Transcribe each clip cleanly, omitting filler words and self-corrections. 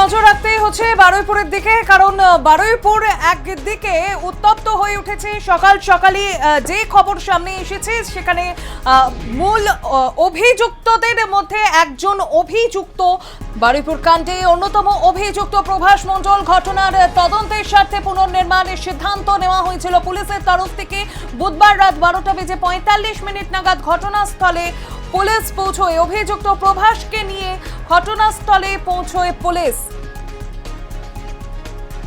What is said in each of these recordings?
নজর রাখতেই হচ্ছে বারুইপুরের দিকে, কারণ বারুইপুর একদিকে উত্তপ্ত হয়ে উঠেছে। সকাল সকালই যে খবর সামনে এসেছে সেখানে মূল অভিযুক্তদের মধ্যে একজন অভিযুক্ত বারুইপুর কাণ্ডে অন্যতম অভিযুক্ত প্রভাস মণ্ডল। ঘটনার তদন্তের স্বার্থে পুনর্নির্মাণের সিদ্ধান্ত নেওয়া হয়েছিল পুলিশের তরফ থেকে। বুধবার রাত 12:45 নাগাদ ঘটনাস্থলে পুলিশ পৌঁছয়। অভিযুক্ত প্রভাসকে নিয়ে ঘটনাস্থলে পৌঁছয় পুলিশ।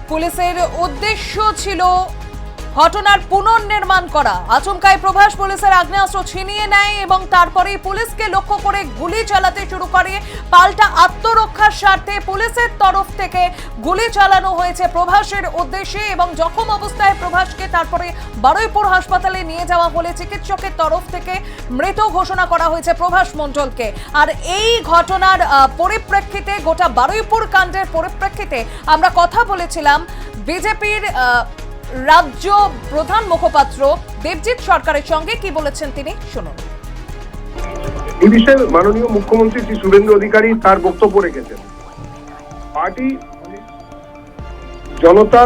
পুলিশের উদ্দেশ্য ছিল ঘটনার পুনর্নির্মাণ করা। আচমকায় প্রভাস পুলিশের আগ্নেয়াস্ত্র ছিনিয়ে নেয় এবং তারপরেই পুলিশকে লক্ষ্য করে গুলি চালাতে শুরু করে। পাল্টা আত্মরক্ষার স্বার্থে পুলিশের তরফ থেকে গুলি চালানো হয়েছে প্রভাসের উদ্দেশ্যে এবং জখম অবস্থায় প্রভাসকে তারপরে বারুইপুর হাসপাতালে নিয়ে যাওয়া হলে চিকিৎসকের তরফ থেকে মৃত ঘোষণা করা হয়েছে প্রভাস মণ্ডলকে। আর এই ঘটনার পরিপ্রেক্ষিতে, গোটা বারুইপুর কাণ্ডের পরিপ্রেক্ষিতে আমরা কথা বলেছিলাম বিজেপির রাজ্য প্রধান মুখপাত্র দেবজিৎ সরকারের সঙ্গে। কি বলেছেন তিনি শুনুন। এই বিষয়ে মাননীয় মুখ্যমন্ত্রী শ্রী শুভেন্দু অধিকারী তার বক্তব্য রেখেছেন। পার্টি, জনতা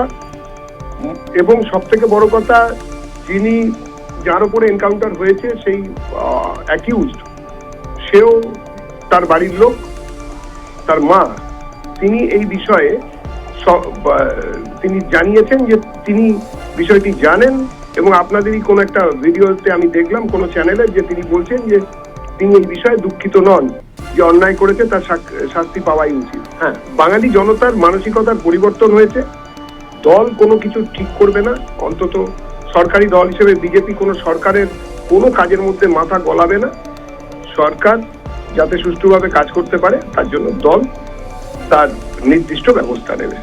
এবং সব থেকে বড় কথা, যিনি যার উপরে এনকাউন্টার হয়েছে সেই অ্যাকিউজড, সেও তার বাড়ির লোক, তার মা, তিনি এই বিষয়ে তিনি জানিয়েছেন যে তিনি বিষয়টি জানেন এবং আপনাদেরই কোনো একটা ভিডিওতে আমি দেখলাম কোনো চ্যানেলে যে তিনি বলছেন যে তিনি এই বিষয়ে দুঃখিত নন, যে অন্যায় করেছে তার শাস্তি পাওয়াই উচিত। হ্যাঁ, বাঙালি জনতার মানসিকতার পরিবর্তন হয়েছে। দল কোনো কিছু ঠিক করবে না, অন্তত সরকারি দল হিসেবে বিজেপি কোনো সরকারের কোনো কাজের মধ্যে মাথা গলাবে না। সরকার যাতে সুষ্ঠুভাবে কাজ করতে পারে তার জন্য দল তার নির্দিষ্ট ব্যবস্থা নেবে।